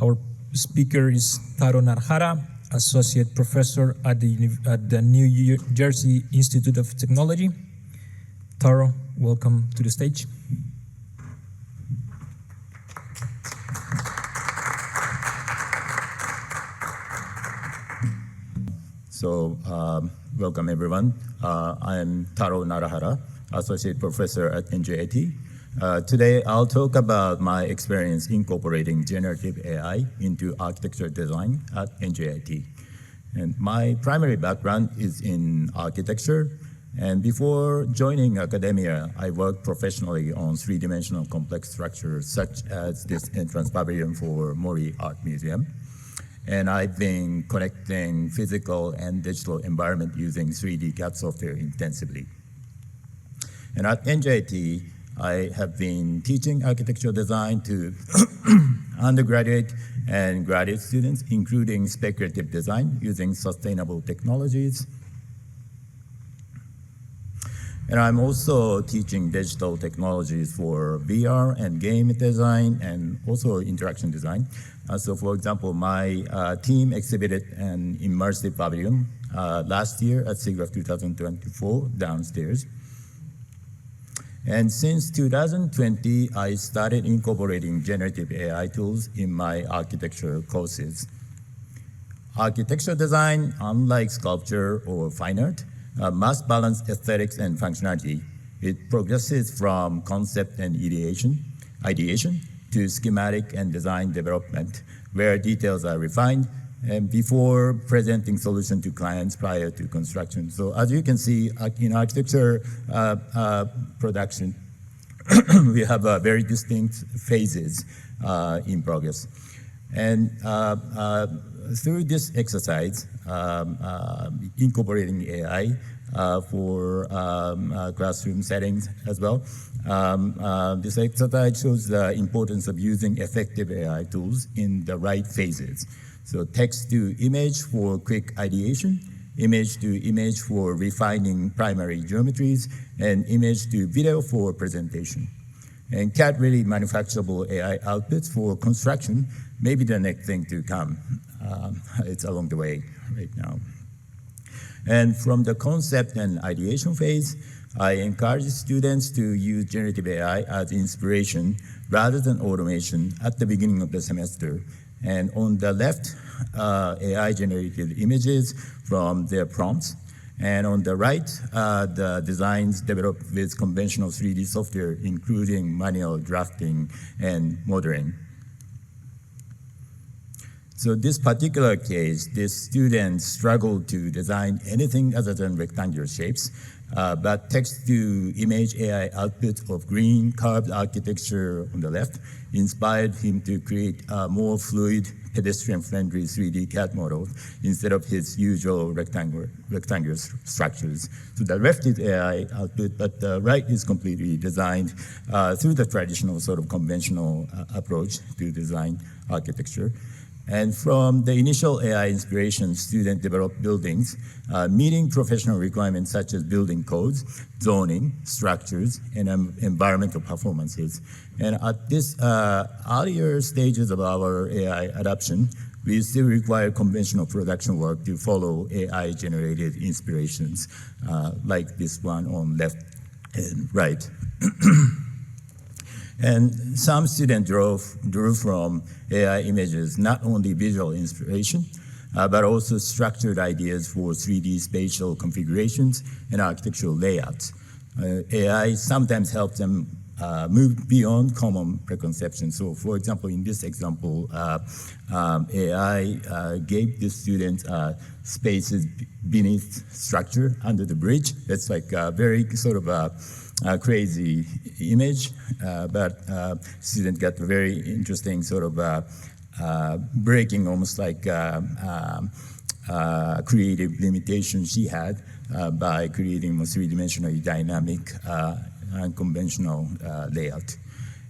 Our speaker is Taro Narahara, Associate Professor at the New Jersey Institute of Technology. Taro, welcome to the stage. So, welcome everyone. I am Taro Narahara, Associate Professor at NJIT. Today, I'll talk about my experience incorporating generative AI into architecture design at NJIT. And my primary background is in architecture. And before joining academia, I worked professionally on three-dimensional complex structures, such as this entrance pavilion for Mori Art Museum. And I've been connecting physical and digital environment using 3D CAD software intensively. And at NJIT, I have been teaching architectural design to undergraduate and graduate students, including speculative design using sustainable technologies. And I'm also teaching digital technologies for VR and game design and also interaction design. So for example, my team exhibited an immersive pavilion last year at SIGGRAPH 2024 downstairs. And since 2020, I started incorporating generative AI tools in my architecture courses. Architecture design, unlike sculpture or fine art, must balance aesthetics and functionality. It progresses from concept and ideation to schematic and design development, where details are refined and before presenting solution to clients prior to construction. So as you can see, in architecture production, we have very distinct phases in progress. And through this exercise, incorporating AI for classroom settings as well, this exercise shows the importance of using effective AI tools in the right phases. So text to image for quick ideation, image to image for refining primary geometries, and image to video for presentation. And CAD-ready manufacturable AI outputs for construction may be the next thing to come. It's along the way right now. And from the concept and ideation phase, I encourage students to use generative AI as inspiration rather than automation at the beginning of the semester. And on the left, AI-generated images from their prompts. And on the right, the designs developed with conventional 3D software, including manual drafting and modeling. So this particular case, this student struggled to design anything other than rectangular shapes, but text-to-image AI output of green curved architecture on the left inspired him to create a more fluid, pedestrian-friendly 3D CAD model instead of his usual rectangular structures. So the left is AI output, but the right is completely designed through the traditional sort of conventional approach to design architecture. And from the initial AI inspiration, students developed buildings meeting professional requirements such as building codes, zoning, structures, and environmental performances. And at this earlier stages of our AI adoption, we still require conventional production work to follow AI-generated inspirations, like this one on left and right. And some students drew from AI images not only visual inspiration, but also structured ideas for 3D spatial configurations and architectural layouts. AI sometimes helps them move beyond common preconceptions. So for example, in this example, AI gave the students spaces beneath structure under the bridge. That's like a very sort of a crazy image, but student got a very interesting sort of breaking almost like creative limitation she had by creating a three-dimensionally dynamic unconventional layout.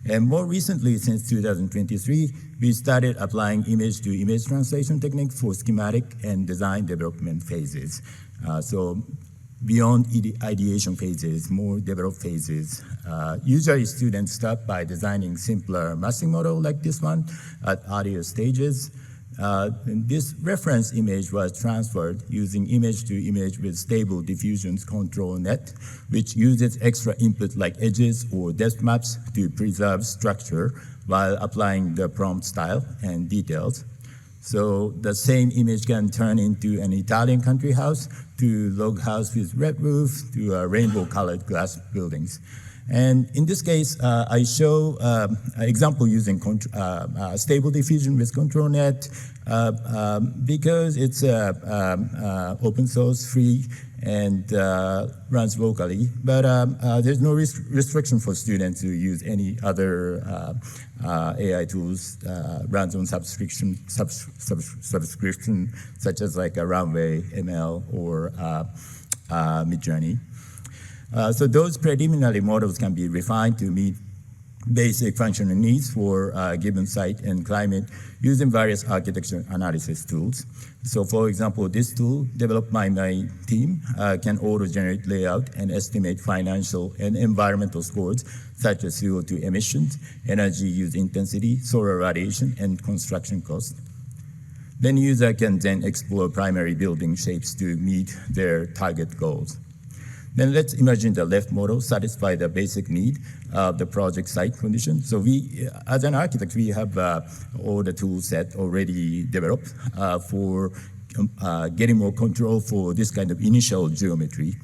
And more recently, since 2023, we started applying image-to-image translation technique for schematic and design development phases. So beyond ideation phases, more developed phases. Usually students start by designing simpler massing model like this one at earlier stages. And this reference image was transferred using image to image with stable diffusion control net, which uses extra input like edges or depth maps to preserve structure while applying the prompt style and details. So the same image can turn into an Italian country house, to log house with red roof, to rainbow colored glass buildings. And in this case, I show an example using stable diffusion with control net because it's open source, free, and runs locally. But there's no restriction for students to use any other AI tools, runs on subscription, such as like a Runway, ML, or Midjourney. So those preliminary models can be refined to meet basic functional needs for a given site and climate using various architecture analysis tools. So for example, this tool developed by my team can auto-generate layout and estimate financial and environmental scores such as CO2 emissions, energy use intensity, solar radiation, and construction cost. Then user can then explore primary building shapes to meet their target goals. Then let's imagine the left model satisfy the basic need of the project site condition. So we, as an architect, we have all the tool set already developed for getting more control for this kind of initial geometry.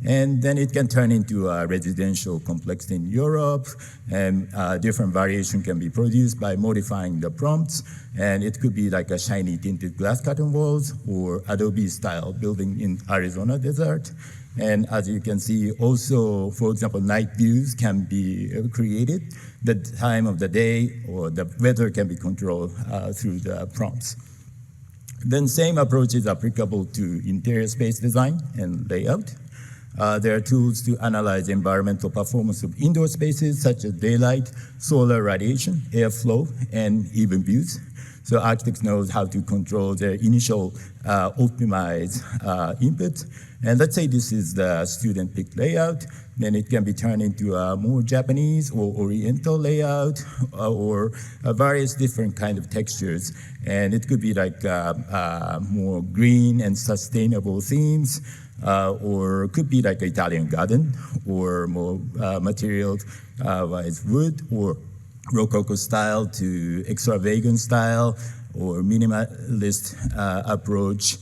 And then it can turn into a residential complex in Europe, and different variation can be produced by modifying the prompts. And it could be like a shiny tinted glass curtain walls or Adobe style building in Arizona desert. And as you can see, also, for example, night views can be created. The time of the day or the weather can be controlled through the prompts. Then same approach is applicable to interior space design and layout. There are tools to analyze environmental performance of indoor spaces such as daylight, solar radiation, airflow, and even views. So architects knows how to control their initial optimized input. And let's say this is the student picked layout, then it can be turned into a more Japanese or Oriental layout or various different kind of textures. And it could be like more green and sustainable themes, or could be like Italian garden, or more materials wise wood, or Rococo style to extravagant style, or minimalist approach.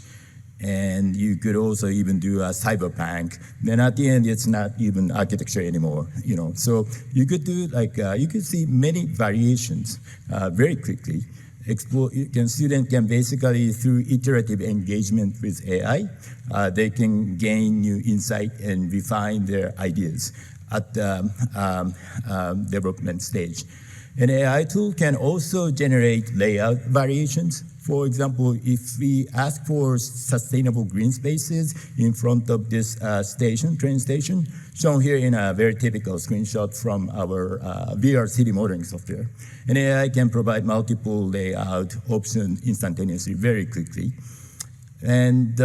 And you could also even do a cyberpunk. Then at the end, it's not even architecture anymore, you know. So you could do like, you could see many variations very quickly. Student can basically, through iterative engagement with AI, they can gain new insight and refine their ideas at the development stage. An AI tool can also generate layout variations. For example, if we ask for sustainable green spaces in front of this train station, shown here in a very typical screenshot from our VR city modeling software. An AI can provide multiple layout options instantaneously, very quickly. And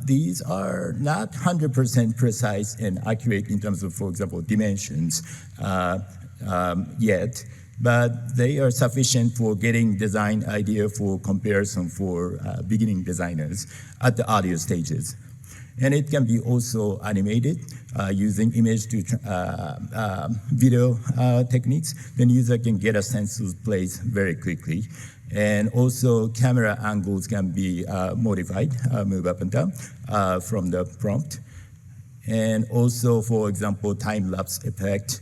these are not 100% precise and accurate in terms of, for example, dimensions yet. But they are sufficient for getting design idea for comparison for beginning designers at the earlier stages. And it can be also animated using image to video techniques. Then user can get a sense of place very quickly. And also camera angles can be modified, move up and down from the prompt. And also, for example, time-lapse effect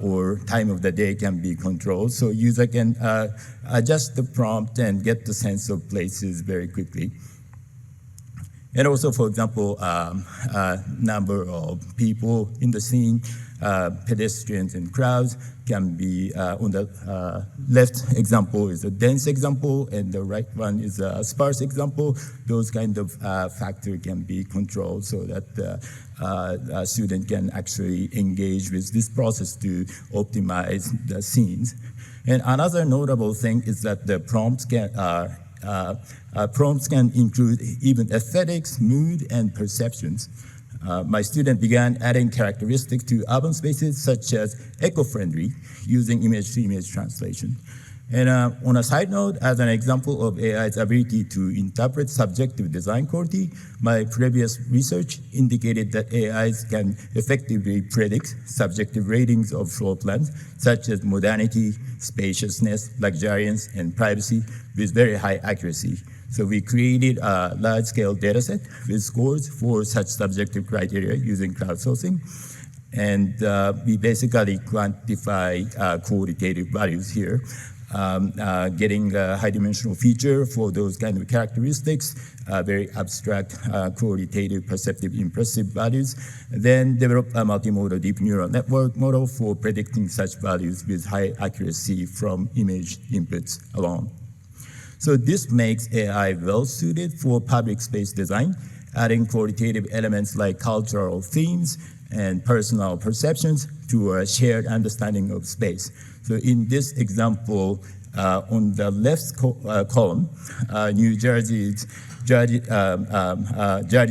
or time of the day can be controlled. So user can adjust the prompt and get the sense of places very quickly. And also, for example, number of people in the scene, pedestrians and crowds can be, on the left example is a dense example, and the right one is a sparse example. Those kind of factor can be controlled so that a student can actually engage with this process to optimize the scenes. And another notable thing is that the prompts can include even aesthetics, mood, and perceptions. my student began adding characteristics to urban spaces such as eco-friendly using image-to-image translation. And on a side note, as an example of AI's ability to interpret subjective design quality, my previous research indicated that AIs can effectively predict subjective ratings of floor plans, such as modernity, spaciousness, luxuriance, and privacy with very high accuracy. So we created a large-scale dataset with scores for such subjective criteria using crowdsourcing. And we basically quantify qualitative values here, getting a high-dimensional feature for those kind of characteristics, very abstract, qualitative, perceptive, impressive values, then develop a multimodal deep neural network model for predicting such values with high accuracy from image inputs alone. So this makes AI well-suited for public space design, adding qualitative elements like cultural themes and personal perceptions to a shared understanding of space. So in this example, on the left column, New Jersey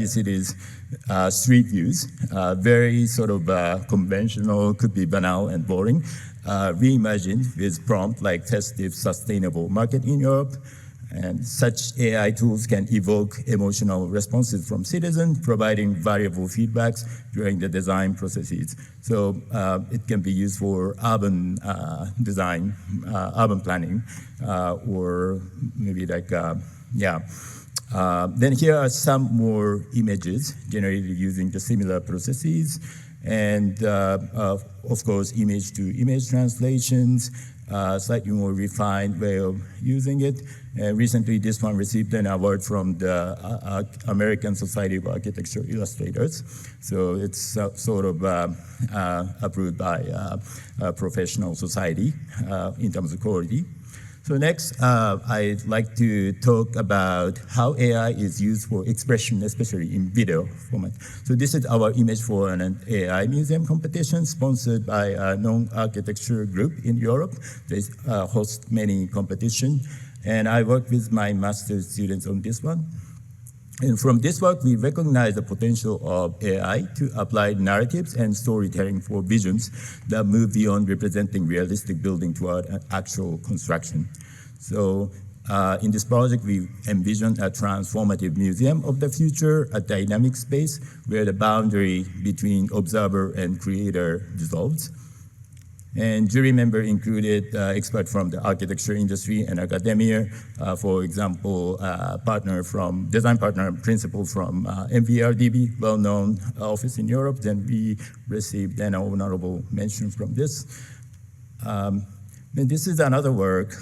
City's street views, very sort of conventional, could be banal and boring, reimagined with prompt like festive, sustainable market in Europe. And such AI tools can evoke emotional responses from citizens, providing valuable feedbacks during the design processes. So it can be used for urban design, urban planning, or maybe like, then here are some more images generated using the similar processes. And of course, image-to-image translations, slightly more refined way of using it. Recently, this one received an award from the American Society of Architecture Illustrators. So it's sort of approved by a professional society in terms of quality. So next, I'd like to talk about how AI is used for expression, especially in video format. So this is our image for an AI museum competition sponsored by a non-architecture group in Europe. They host many competitions. And I worked with my master's students on this one. And from this work, we recognize the potential of AI to apply narratives and storytelling for visions that move beyond representing realistic building toward an actual construction. So in this project, we envision a transformative museum of the future, a dynamic space where the boundary between observer and creator dissolves. And jury member included experts from the architecture industry and academia. For example, design partner principal from MVRDB, well-known office in Europe. Then we received an honorable mention from this. And this is another work,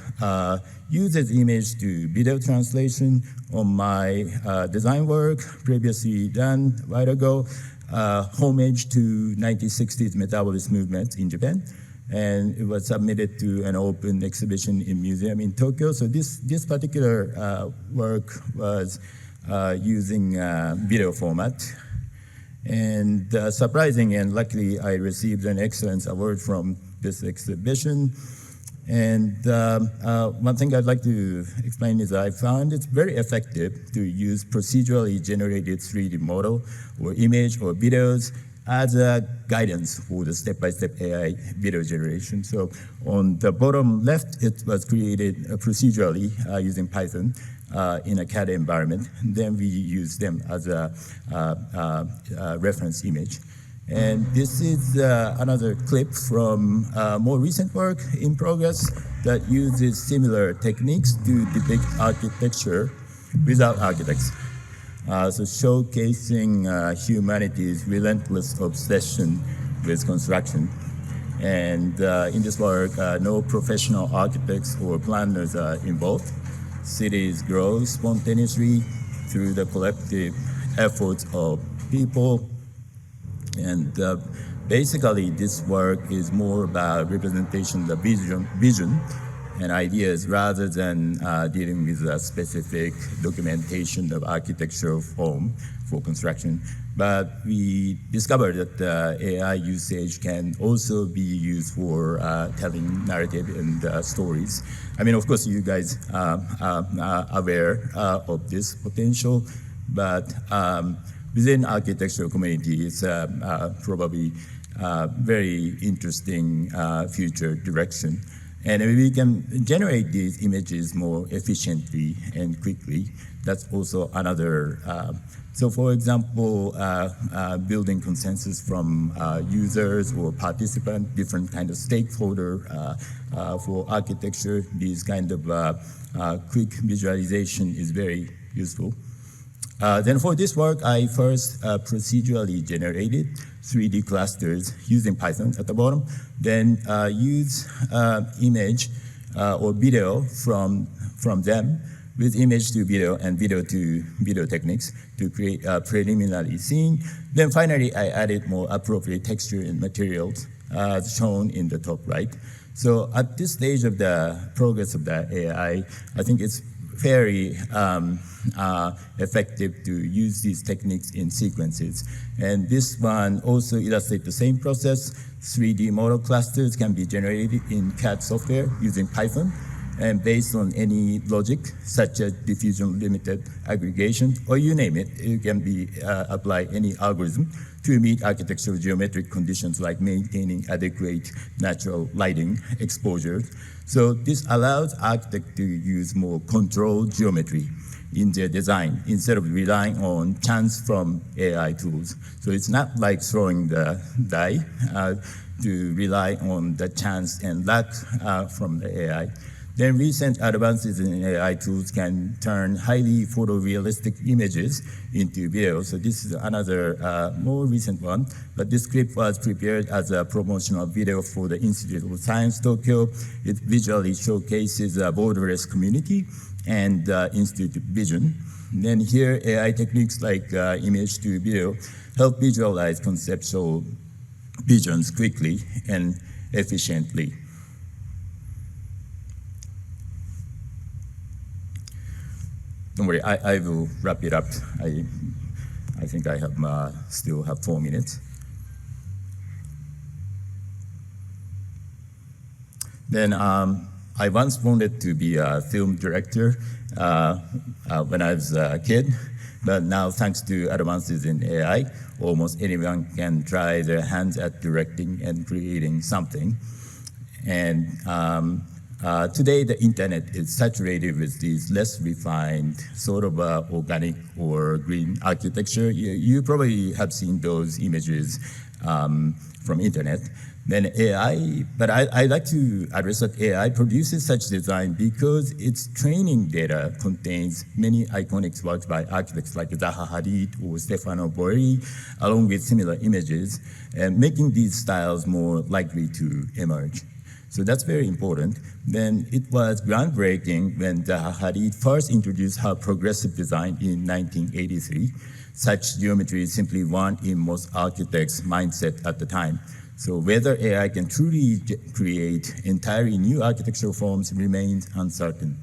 uses image to video translation on my design work previously done a while ago, homage to 1960s metabolist movement in Japan. And it was submitted to an open exhibition in museum in Tokyo. So this particular work was using video format. And surprising and luckily, I received an excellence award from this exhibition. And one thing I'd like to explain is I found it's very effective to use procedurally generated 3D model or image or videos as a guidance for the step-by-step AI video generation. So on the bottom left, it was created procedurally using Python in a CAD environment. Then we use them as a reference image. And this is another clip from more recent work in progress that uses similar techniques to depict architecture without architects. So showcasing humanity's relentless obsession with construction. And in this work, no professional architects or planners are involved. Cities grow spontaneously through the collective efforts of people. And basically, this work is more about representation of vision and ideas rather than dealing with a specific documentation of architectural form for construction. But we discovered that AI usage can also be used for telling narrative and stories. I mean, of course, you guys are aware of this potential, but within architectural community, it's probably very interesting future direction. And we can generate these images more efficiently and quickly. That's also another. So for example, building consensus from users or participants, different kind of stakeholder for architecture, these kind of quick visualization is very useful. Then for this work, I first procedurally generated 3D clusters using Python at the bottom, then use image or video from them with image to video and video to video techniques to create a preliminary scene. Then finally, I added more appropriate texture and materials shown in the top right. So at this stage of the progress of the AI, I think it's very effective to use these techniques in sequences. And this one also illustrates the same process. 3D model clusters can be generated in CAD software using Python. And based on any logic, such as diffusion limited aggregation, or you name it, it can be apply any algorithm to meet architectural geometric conditions like maintaining adequate natural lighting exposure. So this allows architects to use more controlled geometry in their design instead of relying on chance from AI tools. So it's not like throwing the die to rely on the chance and luck from the AI. Then recent advances in AI tools can turn highly photorealistic images into video. So this is another more recent one, but this clip was prepared as a promotional video for the Institute of Science Tokyo. It visually showcases a borderless community and institute vision. And then here, AI techniques like image to video help visualize conceptual visions quickly and efficiently. Don't worry, I will wrap it up. I think I have still have 4 minutes. Then I once wanted to be a film director when I was a kid, but now thanks to advances in AI, almost anyone can try their hands at directing and creating something. And today, the internet is saturated with these less refined, sort of organic or green architecture. You probably have seen those images from internet. Then AI, but I like to address that AI produces such design because its training data contains many iconic works by architects like Zaha Hadid or Stefano Borelli, along with similar images, and making these styles more likely to emerge. So that's very important. Then it was groundbreaking when Zaha Hadid first introduced her progressive design in 1983. Such geometry simply weren't in most architects' mindset at the time. So whether AI can truly create entirely new architectural forms remains uncertain.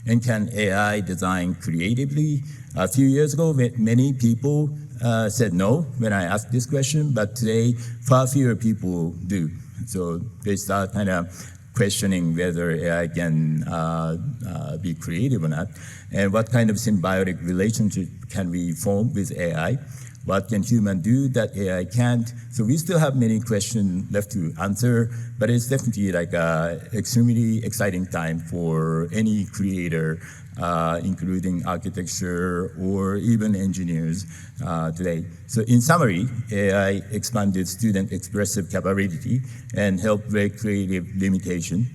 And can AI design creatively? A few years ago, many people said no when I asked this question, but today far fewer people do. So they start kind of questioning whether AI can be creative or not, and what kind of symbiotic relationship can we form with AI? What can humans do that AI can't? So we still have many questions left to answer, but it's definitely like an extremely exciting time for any creator, including architecture or even engineers today. So in summary, AI expanded student expressive capability and helped break creative limitation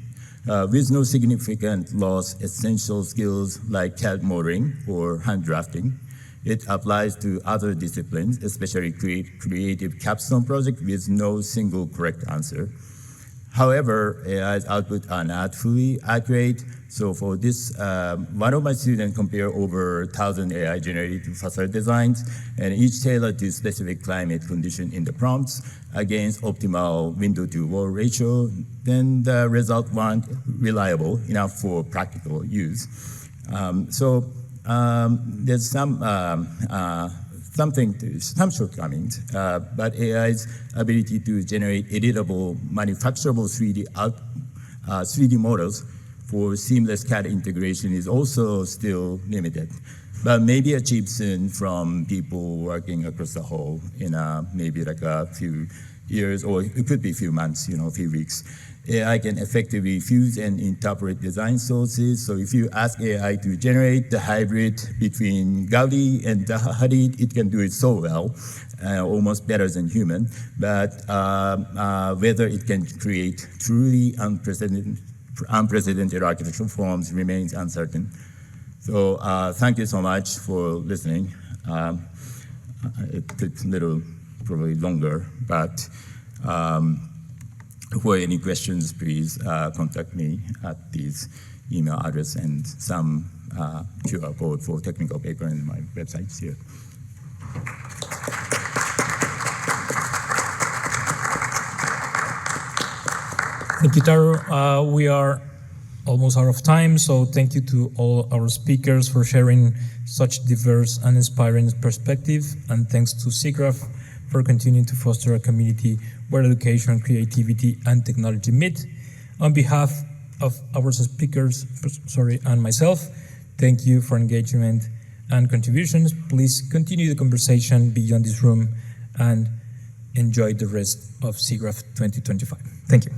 with no significant loss essential skills like CAD modeling or hand drafting. It applies to other disciplines, especially creative capstone projects with no single correct answer. However, AI's output are not fully accurate. So for this, one of my students compared over 1,000 AI-generated facade designs, and each tailored to specific climate condition in the prompts against optimal window-to-wall ratio. Then the results weren't reliable enough for practical use. There's some shortcomings, but AI's ability to generate editable, manufacturable 3D models for seamless CAD integration is also still limited. but maybe achieved soon from people working across the whole in maybe like a few years, or it could be a few months, a few weeks. AI can effectively fuse and interpret design sources. So if you ask AI to generate the hybrid between Gaudi and Hadid, it can do it so well, almost better than human. But whether it can create truly unprecedented architectural forms remains uncertain. So thank you so much for listening. It took a little, probably longer, but for any questions, please contact me at this email address and some QR code for technical paper in my websites here. Thank you, Taro. We are almost out of time, so thank you to all our speakers for sharing such diverse and inspiring perspective, and thanks to SIGGRAPH for continuing to foster a community where education, creativity, and technology meet. On behalf of our speakers, and myself, thank you for engagement and contributions. Please continue the conversation beyond this room and enjoy the rest of SIGGRAPH 2025. Thank you.